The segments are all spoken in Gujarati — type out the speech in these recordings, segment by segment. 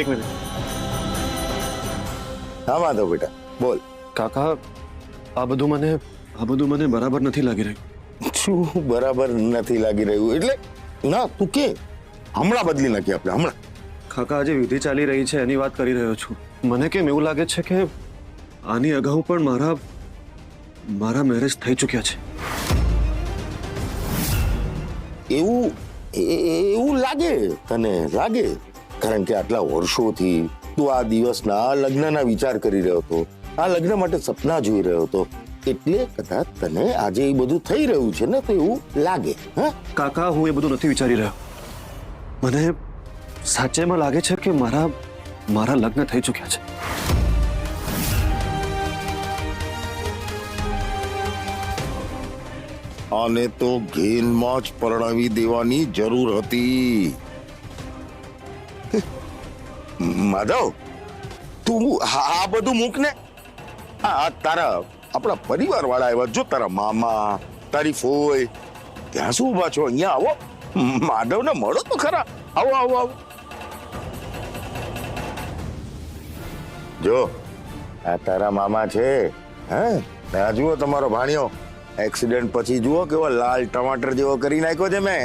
એક મિનિટ. હા માધવ બેટા બોલ. કાકા આ બધું મને બરાબર નથી લાગી રહ્યું. શું બરાબર નથી લાગી રહ્યું એટલે? ના તું કે હમણાં બદલી નાખીએ આપણે હમણાં. કાકા આજે વિધિ ચાલી રહી છે એની વાત કરી રહ્યો છું. મને કેમ એવું લાગે છે કે આની અગાઉ પણ મારા મેરેજ થઈ ચૂક્યા છે. એવું લાગે તને? લાગે કારણ કે આટલા વર્ષોથી તું આ દિવસના લગ્નના વિચાર કરી રહ્યો હતો, આ લગ્ન માટે સપના જોઈ રહ્યો હતો, એટલે કદાચ તને આજે એ બધું થઈ રહ્યું છે ને તો એવું લાગે. હા કાકા હું એ બધું નથી વિચારી રહ્યો. મને સાચેમાં લાગે છે કે મારા લગ્ન થઈ ચૂક્યા છે. આને તો ઘેનમાં જ પરણાવી દેવાની જરૂર હતી. માધવ તું આ બધું મૂક ને. આ તારા આપણા પરિવાર વાળા આવ્યા, જો તારા મામા તારી ફોઈ ત્યાં શું ઉભા છો? અહીંયા આવો, માધવને મળો તો ખરા. આવો આવો આવો. જો આ તારા મામા છે. હા આ જુઓ તમારો ભાણિયો, એક્સિડન્ટ પછી જુઓ કેવો લાલ ટમાટર જેવો કરી નાખ્યો છે મેં.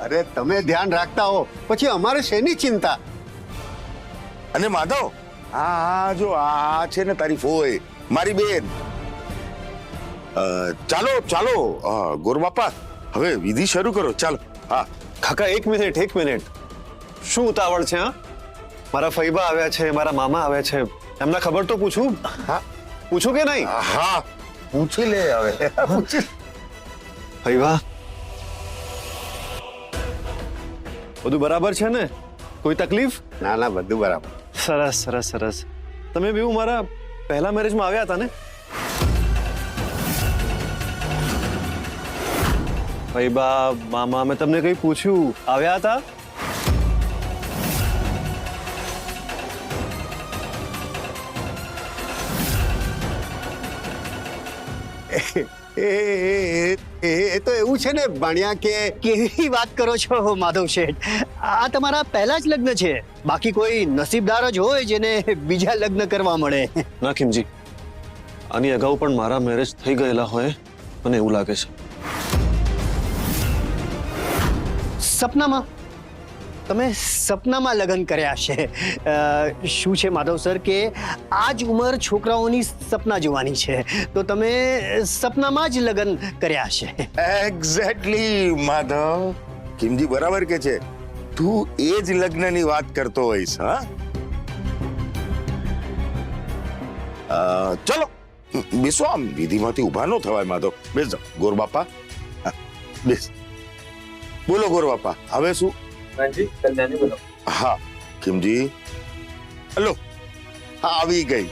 અરે તમે ધ્યાન રાખતા હો, પછી અમારે શેની ચિંતા? અને માધવ આ જો આ છે ને તારી ફોઈ, મારી બેન. ચાલો ચાલો ગોરબાપા હવે વિધિ શરૂ કરો. ચાલો. હા કાકા એક મિનિટ. શું ઉતાવળ છે? હા મારા ફઈબા આવ્યા છે, મારા મામા આવ્યા છે, એમના ખબર તો પૂછું. હા પૂછું કે નહીં? હા પૂછી લે હવે. પૂછી. ફઈબા બધું બરાબર છે ને? કોઈ તકલીફ? ના ના બધું બરાબર. સરસ સરસ સરસ. તમે બેઉ મારા પહેલા મેરેજમાં આવ્યા હતા ને? ફઈબા મામા મેં તમને કઈ પૂછ્યું, આવ્યા હતા? એ તો એવું છે ને ભણ્યા કે કેવી વાત કરો છો માધવ શેઠ? આ તમારા પહેલા જ લગ્ન છે. બાકી કોઈ નસીબદાર જ હોય જેને બીજા લગ્ન કરવા મળે. ના ખીમજી, આની અગાઉ પણ મારા મેરેજ થઈ ગયેલા હોય મને એવું લાગે છે. સપનામાં? તમે સપનામાં લગ્ન કર્યા છે? શું છે માધવ સર કે આ જ ઉંમર છોકરાઓની સપના જોવાની છે, તો તમે સપનામાં જ લગ્ન કર્યા છે. એક્ઝેક્ટલી માધવ, કિમજી બરાબર કે છે. તું એ જ લગ્નની વાત કરતો હોઈશ. હા ચલો બેસો. આમ વિધિમાંથી ઉભા ન થવાય માધવ. બેસ જાઓ ગોરબાપા. બેસ. બોલો ગોરબાપા, હવે શું? હા કિમજી હલો. હા આવી ગઈ.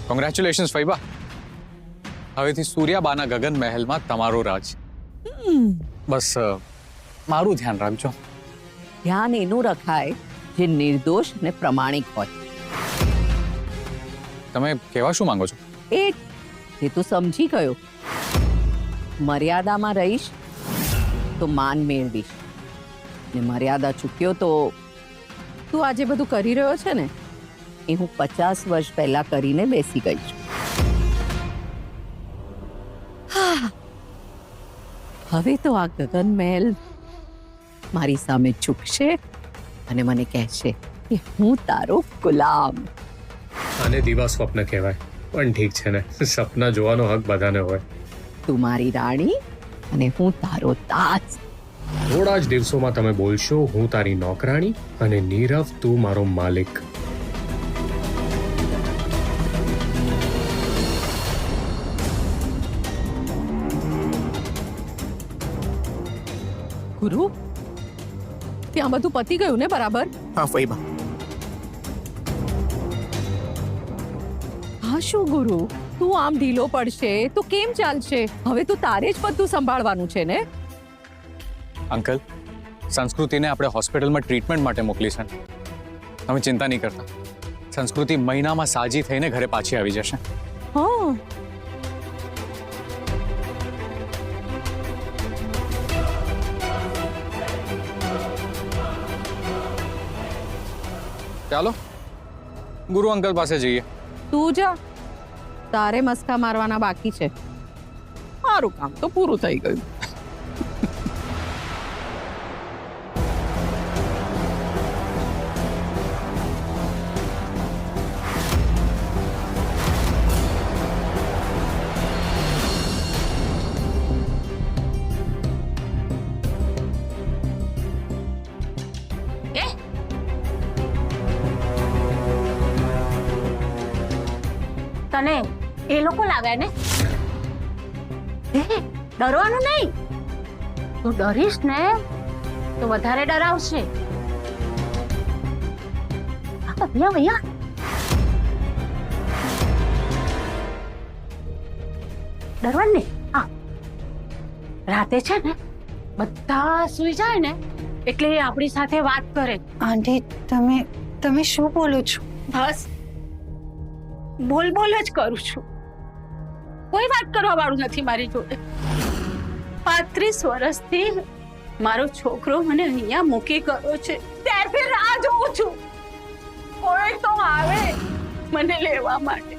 કોંગ્રેચ્યુલેશન્સ ફઈબા. હવેથી સૂર્યાબાના ગગન મહેલમાં તમારો રાજ. બસ મારું ધ્યાન રાખજો. ધ્યાન એનું રખાય જે નિર્દોષ અને પ્રમાણિક હોય. તમે કહેવા શું માંગો છો? એ તું સમજી ગયો. મર્યાદામાં રહીશ તો માન મેળવીશ, ને મર્યાદા ચૂક્યો તો તું આજે બધું કરી રહ્યો છે ને એ હું 50 વર્ષ પહેલા કરીને બેસી ગઈ છું. હવે તો આ ગગન મહેલ મારી સામે ઝૂકશે અને મને કહેશે કે હું તારો ગુલામ. આને દીવા સ્વપ્ન કહેવાય, પણ ઠીક છે ને, સપના જોવાનો હક બધાને હોય. તું મારી રાણી અને હું તારો તાજ. થોડા જ દિવસોમાં તમે બોલશો હું તારી નોકરાણી અને નીરવ તું મારો માલિક. ગુરુ, ત્યાં બધું પતી ગયું ને બરાબર? હા ફઈબા. હા શું ગુરુ, તું આમ ઢીલો પડશે તો કેમ ચાલશે? હવે તો તારે જ બધું સંભાળવાનું છે ને. અંકલ, સંસ્કૃતિને આપણે હોસ્પિટલમાં ટ્રીટમેન્ટ માટે મોકલી છે. તમે ચિંતા નહીં કરતા. સંસ્કૃતિ મહિનામાં સાજી થઈને ઘરે પાછી આવી જશે. હા, ચાલો ગુરુ અંકલ પાસે જઈએ. તું જા, તારે મસ્કા મારવાના બાકી છે. મારું કામ તો પૂરું થઈ ગયું. તને એ લોકો લાવ્યા ને? ડરવાનું નહીં. તું ડરીશ ને તો વધારે ડરાવશે. ભૈયા ભૈયા ડરવાનું નહીં. હા, રાતે છે ને બધા સુઈ જાય ને એટલે એ આપણી સાથે વાત કરે. આંટી તમે શું બોલો છો? બસ બોલ જ કરું છું. કોઈ વાત કરવા વાળું નથી મારી જોડે. 35 વર્ષથી મારો છોકરો મને અહીંયા મૂકી ગયો છે, ત્યારથી રાહ જોઉં છું. કોઈ તો આવે મને લેવા માટે,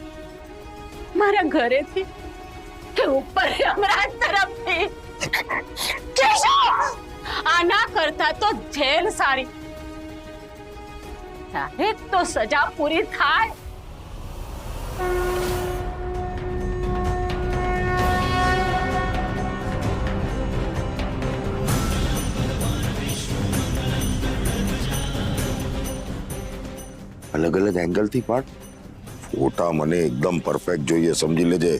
મારા ઘરેથી કે ઉપર યમરાજ તરફથી. આના કરતા તો જેલ સારી. ત્યારે તો સજા પૂરી થાય. અલગ અલગ એંગલ થી પાડ. ફોટા મને એકદમ પરફેક્ટ જોઈએ, સમજી લેજે.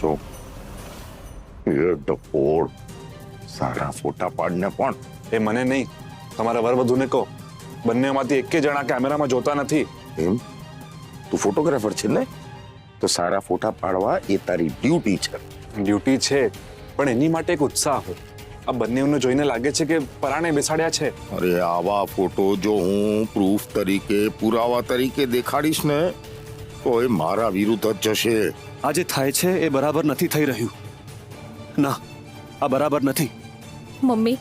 જો એ ડફોડ સારા ફોટા પાડને પણ. એ મને નહીં, તમારા વરવધુને કહો. બંનેમાંથી એકે જણા કેમેરામાં જોતા નથી. એમ? તું ફોટોગ્રાફર છે ને, તો સારા ફોટા પાડવા એ તારી ડ્યુટી છે. ડ્યુટી છે, પણ એની માટે એક ઉત્સાહ હોય. આ બંનેઓને જોઈને લાગે છે કે પરાણે બેસાડ્યા છે. અરે આવા ફોટો જો હું પ્રૂફ તરીકે, પુરાવા તરીકે દેખાડીશ ને તો એ મારા વિરુદ્ધ જ જશે. આ જે થાય છે એ બરાબર નથી થઈ રહ્યું. ના, આ બરાબર નથી. મમ્મી,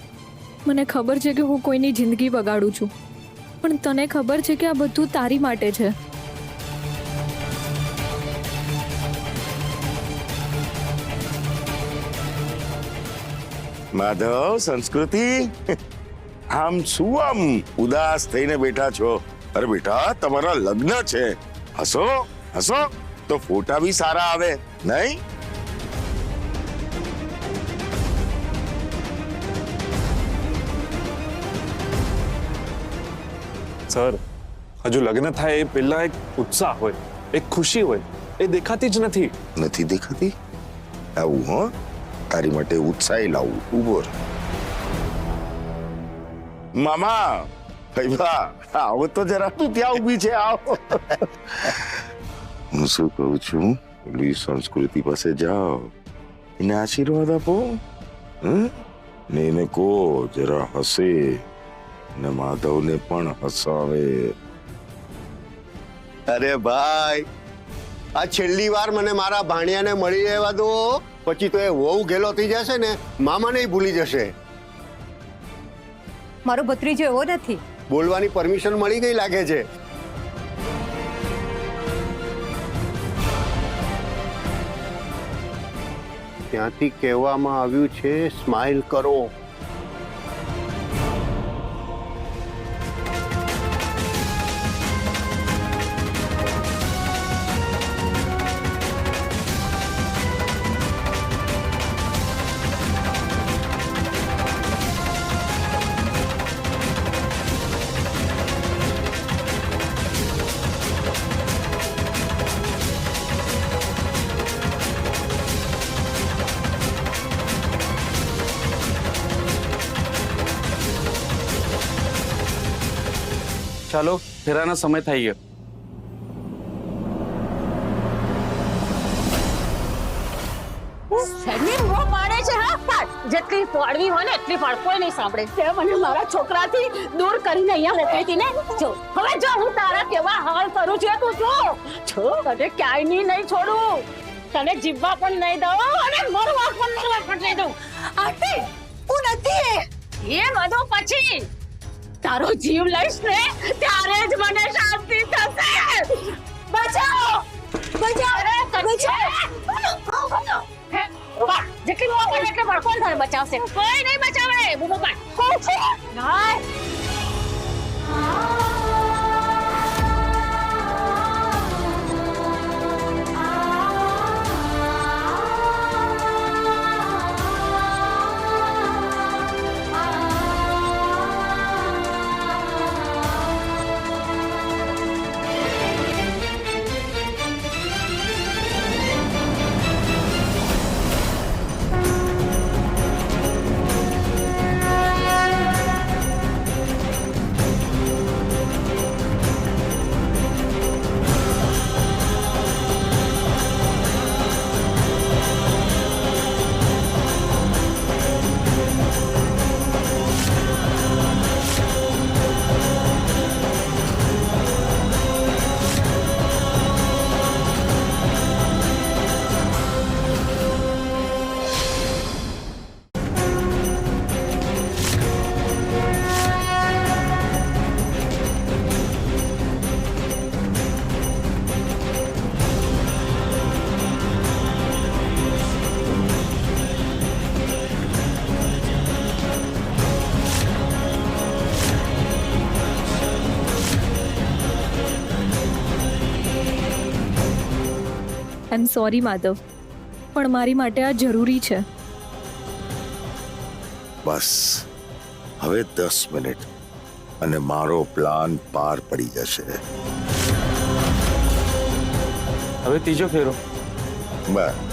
મને ખબર છે કે હું કોઈની જિંદગી બગાડું છું, પણ તને ખબર છે કે આ બધું તારી માટે છે. માધવ, સંસ્કૃતિ, આમ શું આમ ઉદાસ થઈને બેઠા છો? અરે બેટા, તમારા લગ્ન છે. હસો હસો તો ફોટા બી સારા આવે નહીં? સર, હજુ લગ્ન થાય એ પહેલા એક ઉત્સાહ હોય, એક ખુશી હોય, એ દેખાતી જ નથી. નથી દેખાતી? આવું હો, તારી માટે ઉત્સાહી લાવું. ઉભો રહે. મામા, ભાઈ આવો તો જરા. તું ત્યાં ઊભી છે, આવો. હું શું કહું છું, ઓલી સંસ્કૃતિ પાસે જાઓ, એને આશીર્વાદ આપો. ને એને કહો જરા હસે, ને માધવને પણ હસાવે. અરે ભાઈ, આ છેલ્લી વાર મને મારા ભાણિયાને મળી રહેવા દો, પછી તો એ વહુ ગેલો થઈ જશે ને, મામાને ભૂલી જશે. મારો ભત્રીજો એવો નથી. બોલવાની પરમિશન મળી ગઈ લાગે છે. ત્યાંથી કહેવામાં આવ્યું છે સ્માઇલ કરો. ચાલો ફેરાના સમય થઈ ગયો. શેની રો પાડે છે હા પાડ જેટલી પાડવી હોય ને એટલી પાડ કોઈ નહીં સાંભળે તે મને મારા છોકરાથી દૂર કરીને અહીંયા મોકલી હતી ને જો હવે જો હું તારા કેવા હાલ કરું છું એ તું જો તને ક્યાંય નહીં છોડું તને જીવવા પણ નહીં દઉં અને મરવા પણ નહીં દઉં આંટી હું નથી એ બધું પછી તારો જીવ લઈશ ને ત્યારે જ મને શાંતિ થશે બચાવો બચાવો જેટલી મોવા પડે એટલે કોણ તારે બચાવશે કોઈ નહીં બચાવે બુબુ પાડ કોણ છે ના આઈ એમ સોરી માધવ, પણ મારી માટે આ જરૂરી છે. બસ હવે 10 મિનિટ અને મારો પ્લાન પાર પડી જશે. હવે ત્રીજો ફેરો. બસ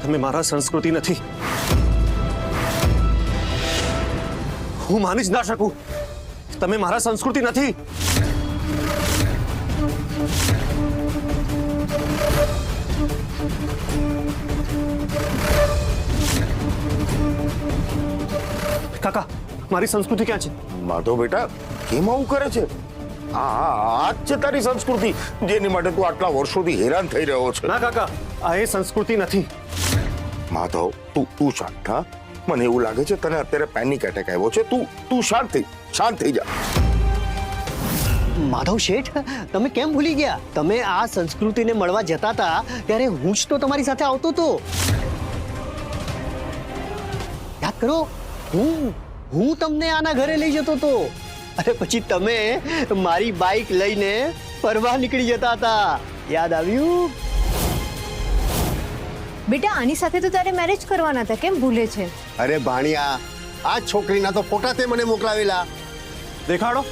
તમે મારા સંસ્કૃતિ નથી. હું માની જ ના શકું. તમે મારા સંસ્કૃતિ નથી. કાકા, મારી સંસ્કૃતિ ક્યાં છે? માધવ બેટા કેમ આવું કરે છે? આ જ છે તારી સંસ્કૃતિ જેની માટે તું આટલા વર્ષોથી હેરાન થઈ રહ્યો છે. ના કાકા, આ એ સંસ્કૃતિ નથી. માધવ તું શાંત થા. મને એવું લાગે છે તને અત્યારે પેનિક એટેક આવ્યો છે. તું શાંત થઈ જા. માધવ શેઠ, તમે કેમ ભૂલી ગયા? તમે આ સંસ્કૃતિને મળવા જતા હતા ત્યારે હું જ તો તમારી સાથે આવતો હતો. યાદ કરો, હું તમને આના ઘરે લઈ જતો હતો. અને પછી તમે મારી બાઇક લઈને ફરવા નીકળી જતા હતા. યાદ આવ્યું? બેટા, આની સાથે તો તારે મેરેજ કરવાના હતા, કેમ ભૂલે છે? અરે ભાણિયા, આ છોકરીના તો ફોટા તે મને મોકલાવેલા. દેખાડો.